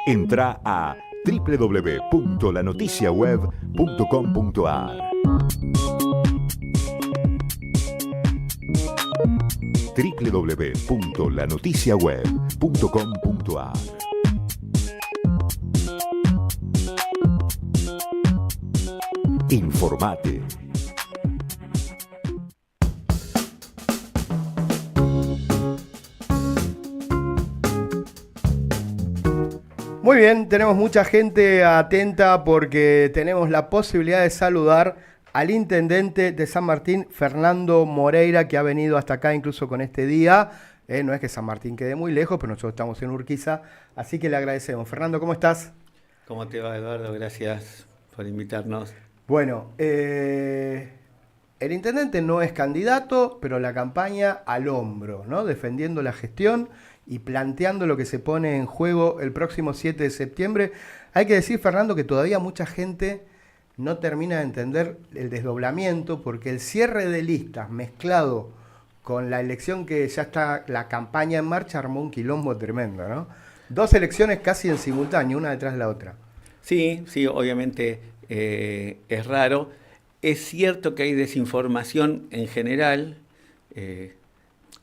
Entrá a www.lanoticiaweb.com.ar www.lanoticiaweb.com.ar Informate. Muy bien, tenemos mucha gente atenta porque tenemos la posibilidad de saludar al intendente de San Martín, Fernando Moreira, que ha venido hasta acá incluso con este día. No es que San Martín quede muy lejos, pero nosotros estamos en Urquiza, así que le agradecemos. Fernando, ¿cómo estás? ¿Cómo te va, Eduardo? Gracias por invitarnos. Bueno, el intendente no es candidato, pero la campaña al hombro, ¿no? Defendiendo la gestión y planteando lo que se pone en juego el próximo 7 de septiembre. Hay que decir, Fernando, que todavía mucha gente no termina de entender el desdoblamiento, porque el cierre de listas mezclado con la elección que ya está, la campaña en marcha, armó un quilombo tremendo, ¿no? Dos elecciones casi en simultáneo, una detrás de la otra. Sí, obviamente es raro. Es cierto que hay desinformación en general.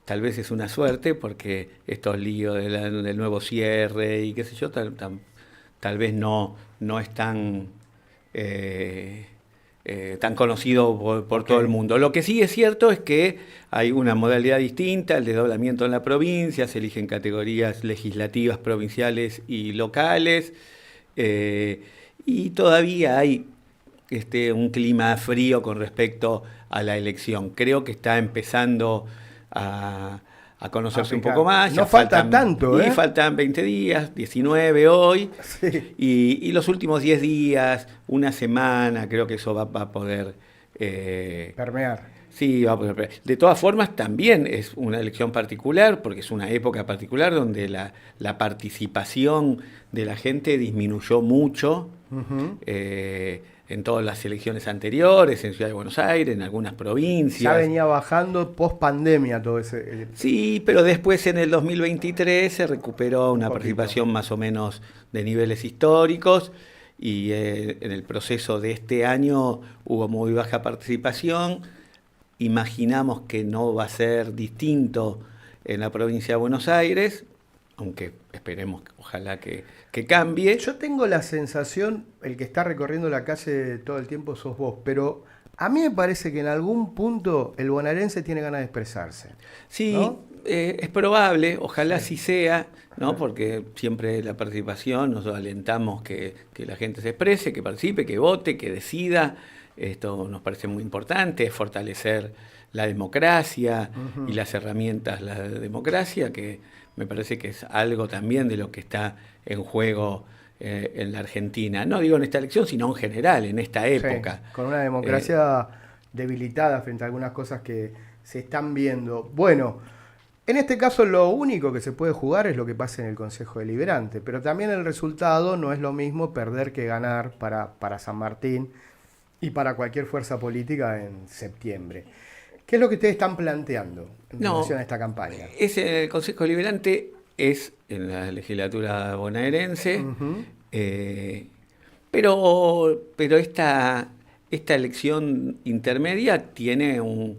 Tal vez es una suerte porque estos líos del nuevo cierre y qué sé yo, tal vez no es tan conocido por todo el mundo. Lo que sí es cierto es que hay una modalidad distinta, el desdoblamiento en la provincia, se eligen categorías legislativas provinciales y locales, y todavía hay un clima frío con respecto a la elección. Creo que está empezando a conocerse un poco más. No falta tanto, Y faltan 20 días, 19 hoy, sí. y los últimos 10 días, una semana, creo que eso va a poder permear. Sí, va a poder permear. De todas formas, también es una elección particular, porque es una época particular donde la participación de la gente disminuyó mucho. Uh-huh. En todas las elecciones anteriores, en Ciudad de Buenos Aires, en algunas provincias. Ya venía bajando post pandemia todo ese. Sí, pero después en el 2023 se recuperó una participación más o menos de niveles históricos, y en el proceso de este año hubo muy baja participación. Imaginamos que no va a ser distinto en la provincia de Buenos Aires, aunque esperemos, ojalá que cambie. Yo tengo la sensación, el que está recorriendo la calle todo el tiempo sos vos, pero a mí me parece que en algún punto el bonaerense tiene ganas de expresarse. Sí, ¿no? Es probable, ojalá sí sea, ¿no? Porque siempre la participación, nosotros alentamos que la gente se exprese, que participe, que vote, que decida. Esto nos parece muy importante, fortalecer la democracia y las herramientas de la democracia, que me parece que es algo también de lo que está en juego en la Argentina. No digo en esta elección, sino en general, en esta época. Sí, con una democracia debilitada frente a algunas cosas que se están viendo. Bueno, en este caso lo único que se puede jugar es lo que pasa en el Consejo Deliberante, pero también el resultado no es lo mismo perder que ganar para San Martín y para cualquier fuerza política en septiembre. ¿Qué es lo que ustedes están planteando en relación a esta campaña? El Consejo Deliberante es en la legislatura bonaerense, pero esta elección intermedia tiene un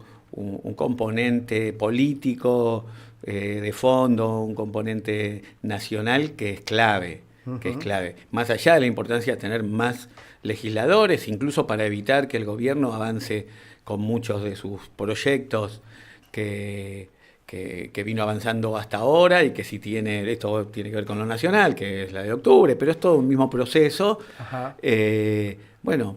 componente político de fondo, un componente nacional que es clave. Más allá de la importancia de tener más legisladores, incluso para evitar que el gobierno avance con muchos de sus proyectos que vino avanzando hasta ahora, y que esto tiene que ver con lo nacional, que es la de octubre, pero es todo un mismo proceso,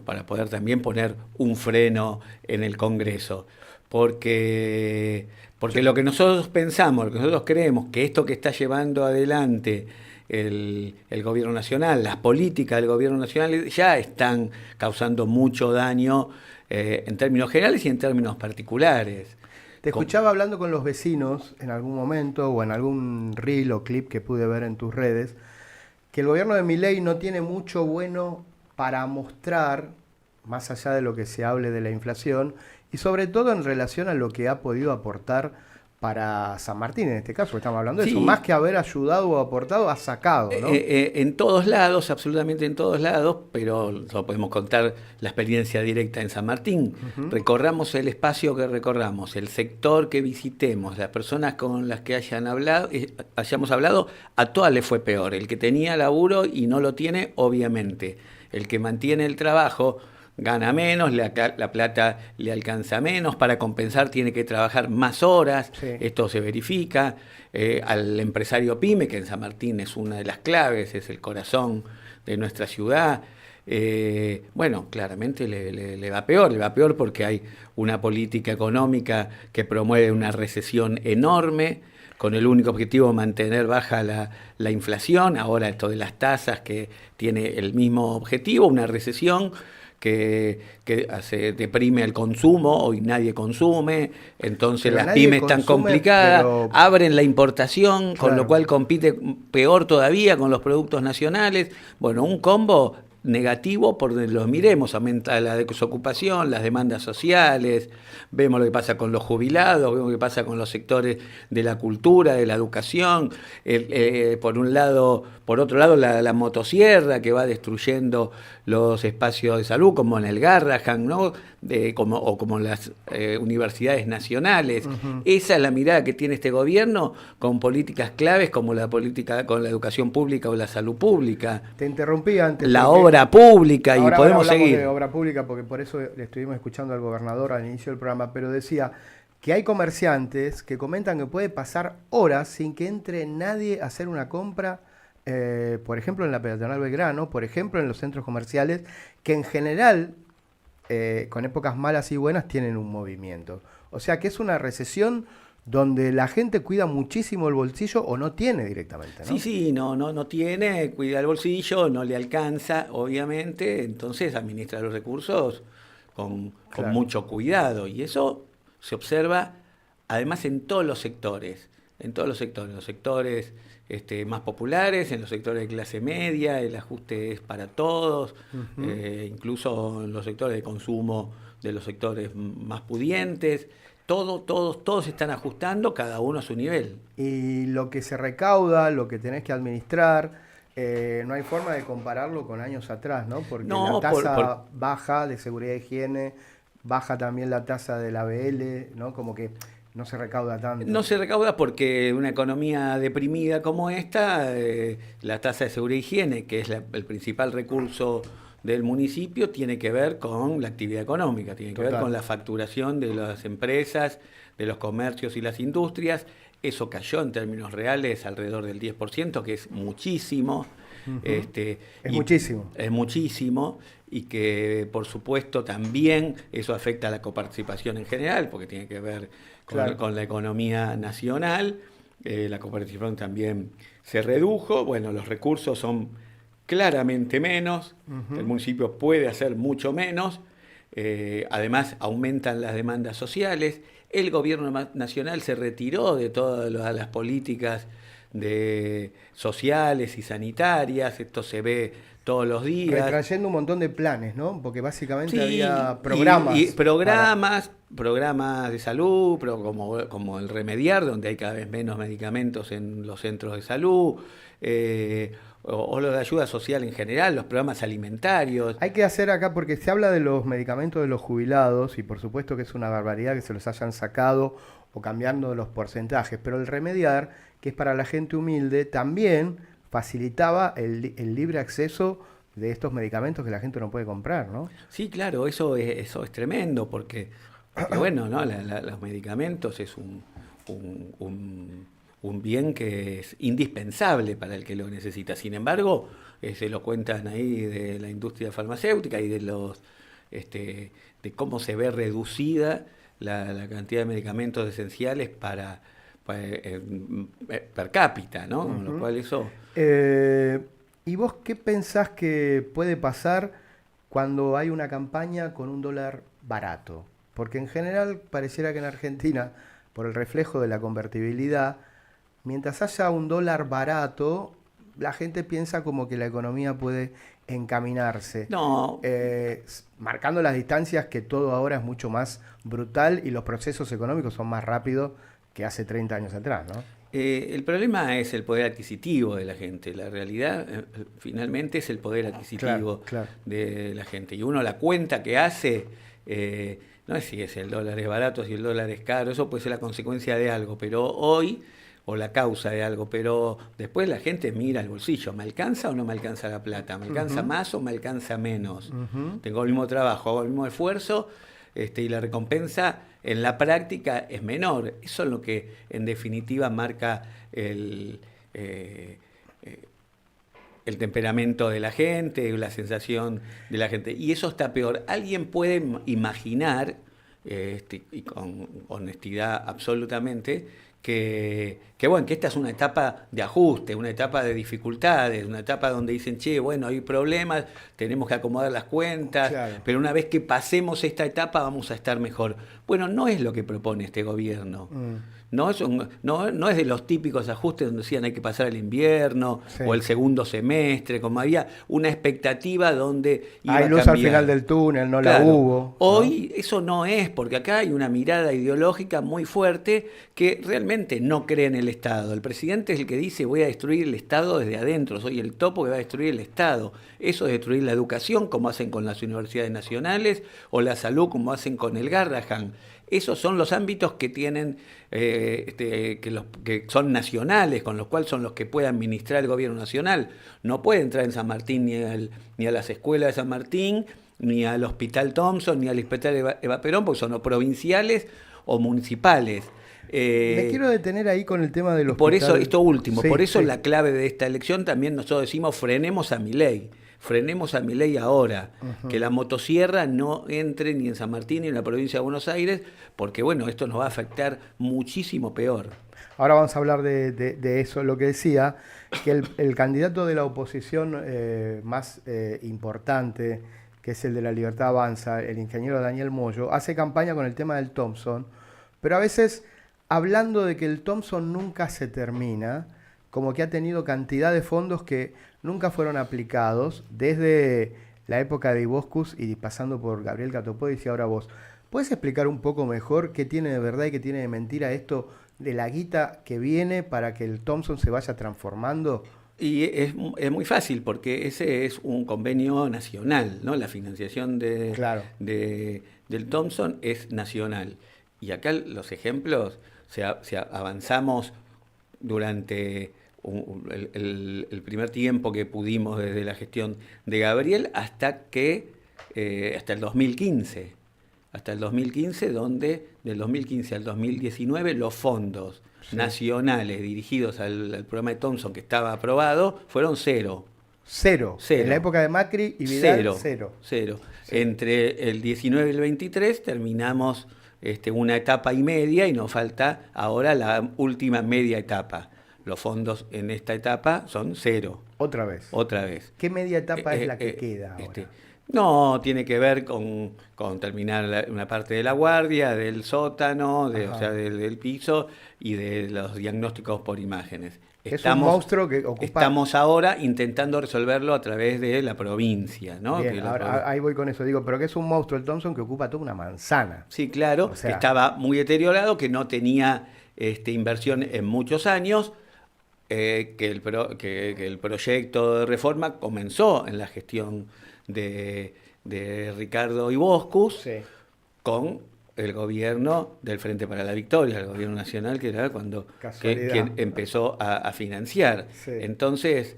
para poder también poner un freno en el Congreso. Porque lo que nosotros pensamos, lo que nosotros creemos, que esto que está llevando adelante el gobierno nacional, las políticas del gobierno nacional ya están causando mucho daño en términos generales y en términos particulares. Te escuchaba hablando con los vecinos en algún momento, o en algún reel o clip que pude ver en tus redes, que el gobierno de Milei no tiene mucho bueno para mostrar, más allá de lo que se hable de la inflación, y sobre todo en relación a lo que ha podido aportar para San Martín en este caso, estamos hablando de Sí. eso, más que haber ayudado o aportado, ha sacado, ¿no? En todos lados, absolutamente en todos lados, pero solo podemos contar la experiencia directa en San Martín. Recorramos el espacio que recorramos, el sector que visitemos, las personas con las que hayamos hablado, a todas les fue peor. El que tenía laburo y no lo tiene, obviamente. El que mantiene el trabajo gana menos, la plata le alcanza menos, para compensar tiene que trabajar más horas, Sí. esto se verifica. Al empresario pyme, que en San Martín es una de las claves, es el corazón de nuestra ciudad, bueno, claramente le va peor porque hay una política económica que promueve una recesión enorme, con el único objetivo de mantener baja la inflación. Ahora esto de las tasas, que tiene el mismo objetivo, una recesión que deprime el consumo, hoy nadie consume, entonces Pero las nadie pymes están consume, complicadas, pero- abren la importación, con Claro. lo cual compite peor todavía con los productos nacionales. Bueno, un combo negativo por donde los miremos, aumenta la desocupación, las demandas sociales, vemos lo que pasa con los jubilados, vemos lo que pasa con los sectores de la cultura, de la educación, por otro lado la motosierra que va destruyendo los espacios de salud, como en el Garrahan, ¿no? Como las universidades nacionales. Esa es la mirada que tiene este gobierno con políticas claves como la política con la educación pública o la salud pública. Te interrumpí antes. La porque obra pública, y ahora podemos hablamos seguir. de obra pública porque por eso le estuvimos escuchando al gobernador al inicio del programa, pero decía que hay comerciantes que comentan que puede pasar horas sin que entre nadie a hacer una compra, por ejemplo en la peatonal Belgrano, por ejemplo en los centros comerciales, que en general, con épocas malas y buenas, tienen un movimiento. O sea que es una recesión donde la gente cuida muchísimo el bolsillo o no tiene directamente, ¿no? Sí, no tiene, cuida el bolsillo, no le alcanza, obviamente, entonces administra los recursos con Claro. mucho cuidado, y eso se observa además en todos los sectores, en los sectores más populares, en los sectores de clase media, el ajuste es para todos, incluso en los sectores de consumo de los sectores más pudientes. Todos están ajustando, cada uno a su nivel. Y lo que se recauda, lo que tenés que administrar, no hay forma de compararlo con años atrás, ¿no? Porque No, la tasa por- baja de seguridad y higiene, baja también la tasa del ABL, ¿no? Como que no se recauda tanto. No se recauda porque una economía deprimida como esta, la tasa de seguridad y higiene, que es el principal recurso del municipio, tiene que ver con la actividad económica, tiene que ver Total. con la facturación de las empresas, de los comercios y las industrias. Eso cayó en términos reales alrededor del 10%, que es muchísimo. Es muchísimo. Es muchísimo, y que por supuesto también eso afecta a la coparticipación en general, porque tiene que ver Claro. con la economía nacional. La coparticipación también se redujo. Bueno, los recursos son claramente menos, el municipio puede hacer mucho menos, además aumentan las demandas sociales. El gobierno nacional se retiró de todas las políticas sociales y sanitarias, esto se ve todos los días. Retrayendo un montón de planes, ¿no? Porque básicamente Sí, había programas. y programas de salud, pero como el Remediar, donde hay cada vez menos medicamentos en los centros de salud, o lo de ayuda social en general, los programas alimentarios. Hay que hacer acá, porque se habla de los medicamentos de los jubilados, y por supuesto que es una barbaridad que se los hayan sacado o cambiando los porcentajes, pero el Remediar, que es para la gente humilde, también facilitaba el libre acceso de estos medicamentos que la gente no puede comprar, ¿no? Sí, claro, eso es tremendo, porque bueno, ¿no? Los medicamentos es un bien que es indispensable para el que lo necesita. Sin embargo, se lo cuentan ahí de la industria farmacéutica y de cómo se ve reducida la cantidad de medicamentos esenciales per cápita, ¿no? Con lo cual eso... ¿Y vos qué pensás que puede pasar cuando hay una campaña con un dólar barato? Porque en general pareciera que en Argentina, por el reflejo de la convertibilidad, mientras haya un dólar barato, la gente piensa como que la economía puede encaminarse. No, Marcando las distancias, que todo ahora es mucho más brutal y los procesos económicos son más rápidos que hace 30 años atrás, ¿no? El problema es el poder adquisitivo de la gente. La realidad, finalmente, es el poder adquisitivo Claro. de la gente. Y uno la cuenta que hace, no es si es el dólar es barato, si el dólar es caro, eso puede ser la consecuencia de algo, pero hoy, o la causa de algo, pero después la gente mira el bolsillo. ¿Me alcanza o no me alcanza la plata? ¿Me alcanza más o me alcanza menos? Tengo el mismo trabajo, hago el mismo esfuerzo, y la recompensa en la práctica es menor. Eso es lo que en definitiva marca el temperamento de la gente, la sensación de la gente. Y eso está peor. Alguien puede imaginar, y con honestidad absolutamente, que bueno, que esta es una etapa de ajuste, una etapa de dificultades, una etapa donde dicen, che, bueno, hay problemas, tenemos que acomodar las cuentas, Claro. pero una vez que pasemos esta etapa vamos a estar mejor. Bueno, no es lo que propone este gobierno. No es de los típicos ajustes donde decían hay que pasar el invierno Sí. o el segundo semestre, como había una expectativa donde iba Hay a luz al cambiar. final del túnel, no Claro. la hubo, ¿no? Hoy eso no es, porque acá hay una mirada ideológica muy fuerte que realmente no cree en el Estado. El presidente es el que dice voy a destruir el Estado desde adentro, soy el topo que va a destruir el Estado. Eso es destruir la educación, como hacen con las universidades nacionales, o la salud, como hacen con el Garrahan. Esos son los ámbitos que tienen, que son nacionales, con los cuales son los que puede administrar el gobierno nacional. No puede entrar en San Martín ni a las escuelas de San Martín, ni al Hospital Thompson, ni al Hospital Eva Perón, porque son o provinciales o municipales. Me quiero detener ahí con el tema de los Por eso, hospitales. esto último, Sí, por eso sí. la clave de esta elección también nosotros decimos frenemos a Milei ahora, que la motosierra no entre ni en San Martín ni en la provincia de Buenos Aires, porque bueno, esto nos va a afectar muchísimo peor. Ahora vamos a hablar de eso, lo que decía, que el candidato de la oposición más importante, que es el de La Libertad Avanza, el ingeniero Daniel Moyo, hace campaña con el tema del Thompson, pero a veces hablando de que el Thompson nunca se termina, como que ha tenido cantidad de fondos que nunca fueron aplicados, desde la época de Iboscus y pasando por Gabriel Catopodis y ahora vos. ¿Puedes explicar un poco mejor qué tiene de verdad y qué tiene de mentira esto de la guita que viene para que el Thompson se vaya transformando? Y es muy fácil porque ese es un convenio nacional, ¿no? La financiación Claro. del Thompson es nacional. Y acá los ejemplos, avanzamos durante el primer tiempo que pudimos desde la gestión de Gabriel hasta el 2015. Hasta el 2015, donde del 2015 al 2019 los fondos nacionales dirigidos al programa de Thompson que estaba aprobado fueron cero. Cero. Cero. En la época de Macri y Vidal, cero. Cero. Sí. Entre el 19 y el 23 terminamos una etapa y media y nos falta ahora la última media etapa. Los fondos en esta etapa son cero. Otra vez. Otra vez. ¿Qué media etapa es la que queda ahora? No, tiene que ver con terminar una parte de la guardia, del sótano, o sea, del piso y de los diagnósticos por imágenes. Es un monstruo que ocupa... Estamos ahora intentando resolverlo a través de la provincia, ¿no? Bien, ahora, ahí voy con eso. Digo, pero que es un monstruo el Thompson que ocupa toda una manzana. Sí, claro, O sea, que estaba muy deteriorado, que no tenía inversión en muchos años, que el proyecto de reforma comenzó en la gestión de Ricardo Iboscus, sí. con el gobierno del Frente para la Victoria, el gobierno nacional, que era quien empezó a financiar. Sí. Entonces,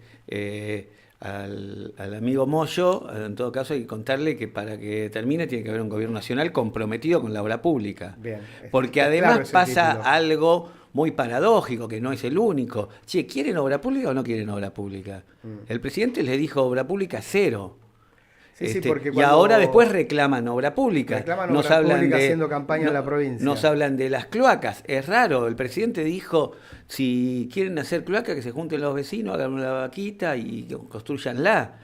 al amigo Moyo, en todo caso, hay que contarle que para que termine tiene que haber un gobierno nacional comprometido con la obra pública. Bien. Porque Es además claro ese pasa título. algo muy paradójico, que no es el único. Che, ¿quieren obra pública o no quieren obra pública? El presidente le dijo obra pública cero. Sí, porque y cuando ahora después reclaman obra pública. reclaman obra pública haciendo campaña en la provincia. Nos hablan de las cloacas. Es raro. El presidente dijo, si quieren hacer cloaca, que se junten los vecinos, hagan una vaquita y construyanla.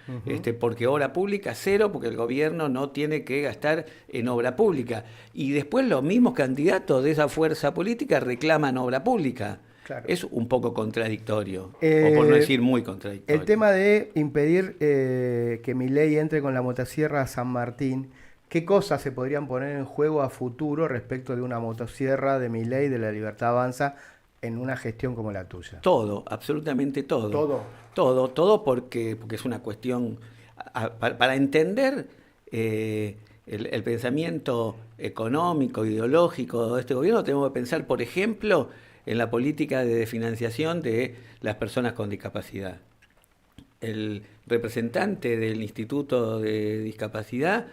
Porque obra pública cero, porque el gobierno no tiene que gastar en obra pública. Y después los mismos candidatos de esa fuerza política reclaman obra pública. Claro. Es un poco contradictorio, o por no decir muy contradictorio. El tema de impedir que Milei entre con la motosierra a San Martín, ¿qué cosas se podrían poner en juego a futuro respecto de una motosierra de Milei, de La Libertad Avanza, en una gestión como la tuya? Todo, absolutamente todo. Todo. Todo porque es una cuestión, para entender el pensamiento económico, ideológico de este gobierno, tenemos que pensar, por ejemplo, en la política de financiación de las personas con discapacidad. El representante del Instituto de Discapacidad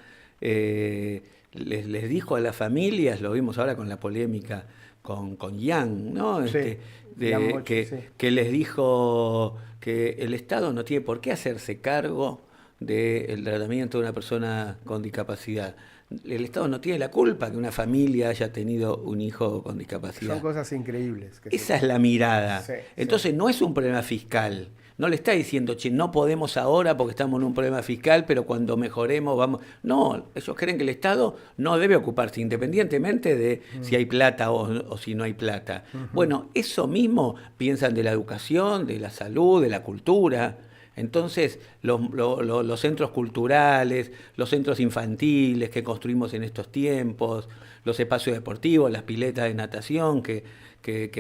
les dijo a las familias, lo vimos ahora con la polémica con Yang, ¿no? Sí, Que les dijo que el Estado no tiene por qué hacerse cargo del tratamiento de una persona con discapacidad. El Estado no tiene la culpa que una familia haya tenido un hijo con discapacidad. Son cosas increíbles. Esa es la mirada. Sí, Entonces no es un problema fiscal. No le está diciendo, che, no podemos ahora porque estamos en un problema fiscal, pero cuando mejoremos vamos... No, ellos creen que el Estado no debe ocuparse independientemente de si hay plata o si no hay plata. Bueno, eso mismo piensan de la educación, de la salud, de la cultura. Entonces, los centros culturales, los centros infantiles que construimos en estos tiempos, los espacios deportivos, las piletas de natación que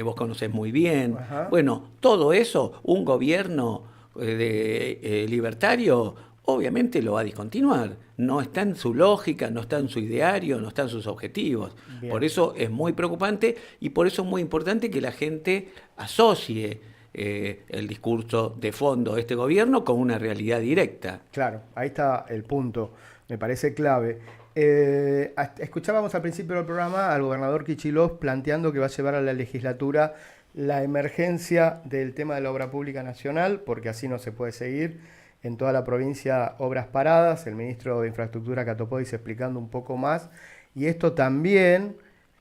vos conocés muy bien. Ajá. Bueno, todo eso, un gobierno libertario obviamente lo va a discontinuar. No está en su lógica, no está en su ideario, no está en sus objetivos. Bien. Por eso es muy preocupante y por eso es muy importante que la gente asocie el discurso de fondo de este gobierno con una realidad directa. Claro, ahí está el punto, me parece clave. Escuchábamos al principio del programa al gobernador Kicillof planteando que va a llevar a la legislatura la emergencia del tema de la obra pública nacional, porque así no se puede seguir. En toda la provincia obras paradas, el ministro de Infraestructura Catopodis explicando un poco más. Y esto también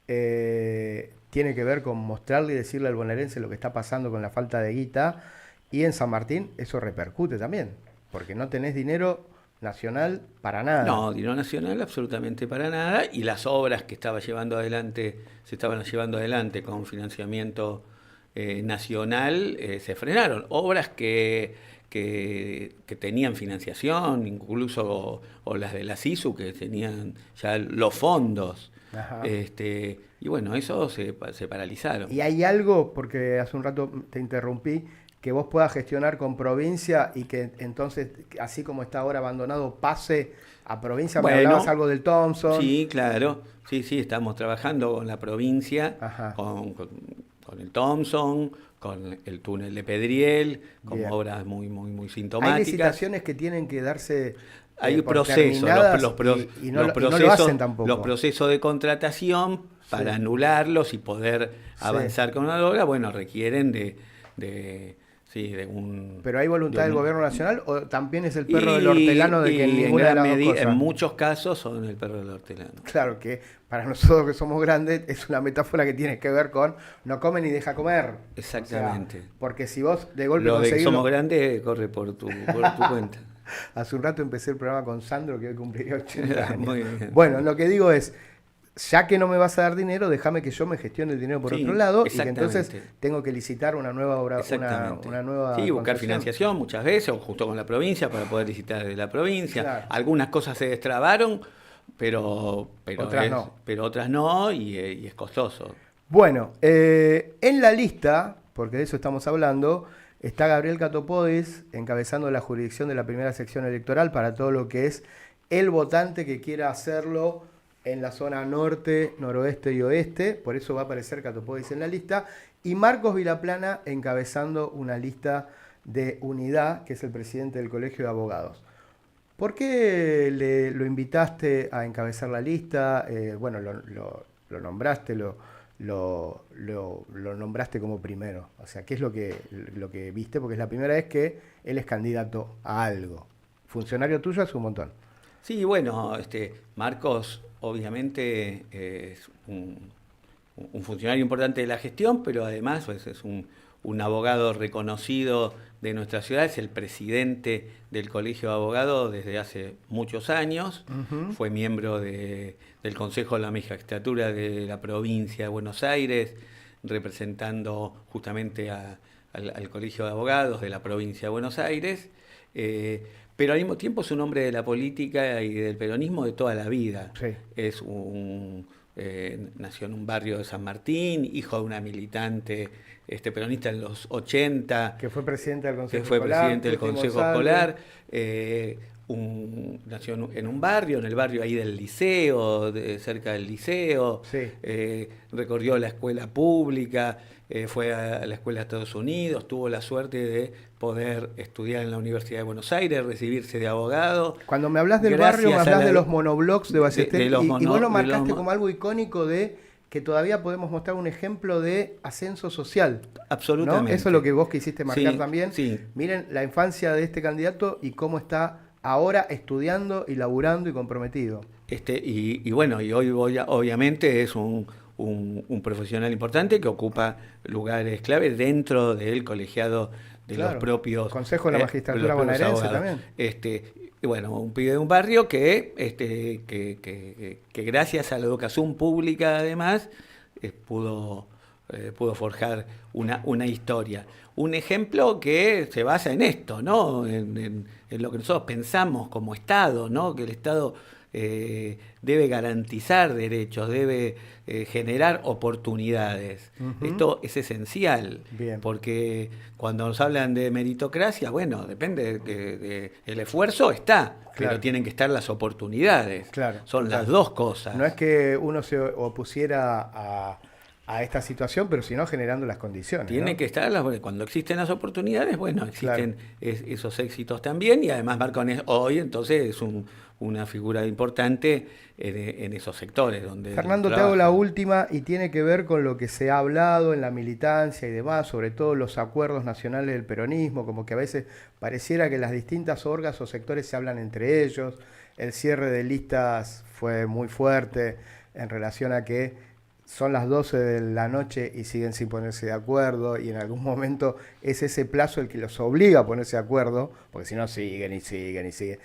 tiene que ver con mostrarle y decirle al bonaerense lo que está pasando con la falta de guita. Y en San Martín eso repercute también, porque no tenés dinero nacional para nada. No, dinero nacional absolutamente para nada, y las obras que se estaban llevando adelante con financiamiento nacional se frenaron. Obras que tenían financiación, incluso o las de la SISU que tenían ya los fondos. Ajá. Y bueno, eso se paralizaron. Y hay algo, porque hace un rato te interrumpí, que vos puedas gestionar con provincia y que entonces, así como está ahora abandonado, pase a provincia. Bueno, me hablabas algo del Thompson. Sí, claro. Sí, estamos trabajando con la provincia, Ajá. con el Thompson, con el túnel de Pedriel, con Bien. obras muy Hay sintomáticas. licitaciones que tienen que darse Hay por procesos, terminadas y no lo hacen tampoco. los procesos de contratación para anularlos y poder avanzar con una obra, bueno, requieren de un... ¿Pero hay voluntad de del un- gobierno nacional o también es el perro del hortelano de que y ninguna de en las gran dos medida, cosas? en muchos casos son el perro del hortelano. Claro que para nosotros que somos grandes es una metáfora que tiene que ver con no come ni deja comer. Exactamente. O sea, porque si vos de golpe Lo de que conseguís... somos grandes corre por tu cuenta. Hace un rato empecé el programa con Sandro, que hoy cumpliría 80 años. Muy bien. Bueno, lo que digo es, ya que no me vas a dar dinero, déjame que yo me gestione el dinero por Sí, otro lado y que exactamente. entonces tengo que licitar una nueva obra, Exactamente. una nueva Sí, buscar concesión. financiación muchas veces, o justo con la provincia para poder licitar de la provincia. Claro. Algunas cosas se destrabaron, pero otras no, y es costoso. Bueno, en la lista, porque de eso estamos hablando, está Gabriel Catopodis encabezando la jurisdicción de la primera sección electoral para todo lo que es el votante que quiera hacerlo en la zona norte, noroeste y oeste. Por eso va a aparecer Catopodis en la lista. Y Marcos Vilaplana encabezando una lista de unidad, que es el presidente del Colegio de Abogados. ¿Por qué lo invitaste a encabezar la lista? Bueno, lo nombraste, lo nombraste como primero. O sea, ¿qué es lo que viste? Porque es la primera vez que él es candidato a algo. Funcionario tuyo hace un montón. Sí, bueno, Marcos obviamente es un funcionario importante de la gestión, pero además pues, es un abogado reconocido de nuestra ciudad, es el presidente del Colegio de Abogados desde hace muchos años, fue miembro del Consejo de la Magistratura de la provincia de Buenos Aires, representando justamente al Colegio de Abogados de la provincia de Buenos Aires, Pero al mismo tiempo es un hombre de la política y del peronismo de toda la vida. Sí. Nació en un barrio de San Martín, hijo de una militante peronista en los 80. Que fue presidente del Consejo que fue Escolar. presidente del Consejo Escolar. Nació en un barrio, en el barrio ahí del liceo, cerca del liceo. Sí. Recorrió la escuela pública, fue a la escuela de Estados Unidos, tuvo la suerte de poder estudiar en la Universidad de Buenos Aires, recibirse de abogado. Cuando me hablas del barrio, me hablas de los monoblogs de Ballester, y vos lo marcaste como algo icónico de que todavía podemos mostrar un ejemplo de ascenso social. Absolutamente. ¿No? Eso es lo que vos quisiste marcar Sí, también. sí. Miren la infancia de este candidato y cómo está ahora estudiando y laburando y comprometido. Y bueno, y hoy obviamente es un profesional importante que ocupa lugares clave dentro del colegiado de los propios Consejo de la Magistratura bonaerense también. Y bueno, un pibe de un barrio que gracias a la educación pública además pudo forjar una historia. Un ejemplo que se basa en esto, ¿no? En lo que nosotros pensamos como Estado, ¿no? Que el Estado debe garantizar derechos, debe generar oportunidades. Uh-huh. Esto es esencial. Bien. Porque cuando nos hablan de meritocracia, bueno, depende el esfuerzo está, Claro. pero tienen que estar las oportunidades. Claro. Son las dos cosas. No es que uno se opusiera a esta situación, pero sino generando las condiciones. Tiene ¿no? que estar, cuando existen las oportunidades, bueno, existen esos éxitos también, y además Marconi hoy entonces es una figura importante en esos sectores donde Fernando, te hago la última y tiene que ver con lo que se ha hablado en la militancia y demás, sobre todo los acuerdos nacionales del peronismo, como que a veces pareciera que las distintas orgas o sectores se hablan entre ellos. El cierre de listas fue muy fuerte en relación a que son las 12 de la noche y siguen sin ponerse de acuerdo, y en algún momento es ese plazo el que los obliga a ponerse de acuerdo, porque si no siguen y siguen y siguen.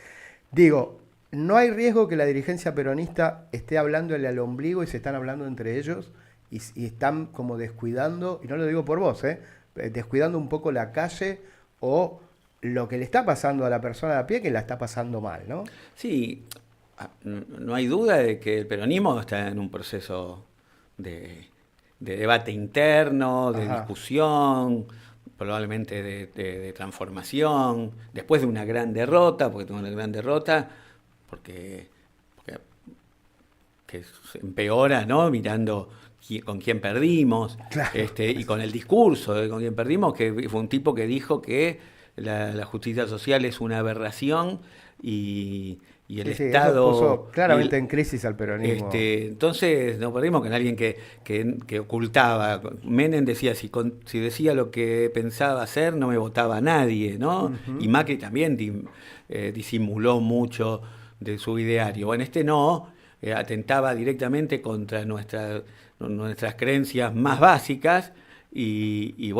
Digo, ¿no hay riesgo que la dirigencia peronista esté hablándole al ombligo y se están hablando entre ellos y están como descuidando, y no lo digo por vos, descuidando un poco la calle o lo que le está pasando a la persona de a pie, que la está pasando mal, ¿no? Sí, no hay duda de que el peronismo está en un proceso de debate interno, de discusión, probablemente de transformación, después de una gran derrota, porque tuvo una gran derrota, porque se empeora, ¿no? Mirando con quién perdimos, Claro. Y con el discurso de con quién perdimos, que fue un tipo que dijo que la justicia social es una aberración y el Estado eso puso claramente en crisis al peronismo. Entonces no perdimos con alguien que ocultaba. Menem decía, si decía lo que pensaba hacer, no me votaba nadie, ¿no? Uh-huh. Y Macri también disimuló mucho de su ideario. Bueno, no, atentaba directamente contra nuestras creencias más básicas. Y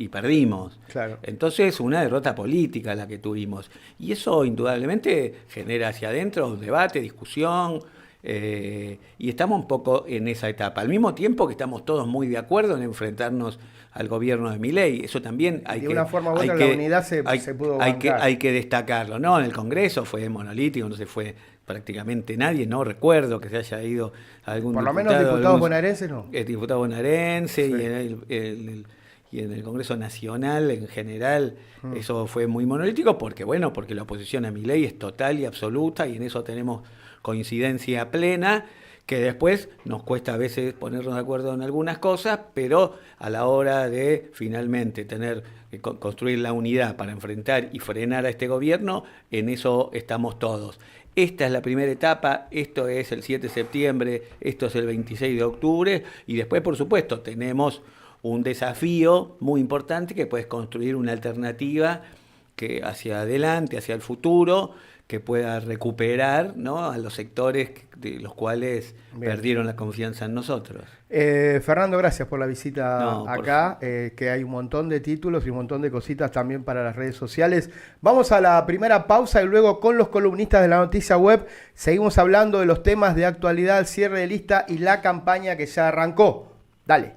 perdimos. Claro. Entonces, una derrota política la que tuvimos. Y eso indudablemente genera hacia adentro debate, discusión, y estamos un poco en esa etapa. Al mismo tiempo que estamos todos muy de acuerdo en enfrentarnos al gobierno de Milei. Eso también hay que... De una forma u otra la unidad se pudo bancar. Hay que destacarlo, ¿no? En el Congreso fue monolítico, no se fue prácticamente nadie, no recuerdo que se haya ido algún por lo diputado, menos diputados bonaerenses no. Diputado bonaerense, Sí. y en el Congreso Nacional en general eso fue muy monolítico porque la oposición a Milei es total y absoluta, y en eso tenemos coincidencia plena, que después nos cuesta a veces ponernos de acuerdo en algunas cosas, pero a la hora de finalmente construir la unidad para enfrentar y frenar a este gobierno, en eso estamos todos. Esta es la primera etapa, esto es el 7 de septiembre, esto es el 26 de octubre, y después, por supuesto, tenemos un desafío muy importante que puede construir una alternativa que hacia adelante, hacia el futuro, que pueda recuperar, ¿no?, a los sectores de los cuales perdieron la confianza en nosotros. Fernando, gracias por la visita acá, que hay un montón de títulos y un montón de cositas también para las redes sociales. Vamos a la primera pausa y luego con los columnistas de la noticia web seguimos hablando de los temas de actualidad, cierre de lista y la campaña que ya arrancó. Dale.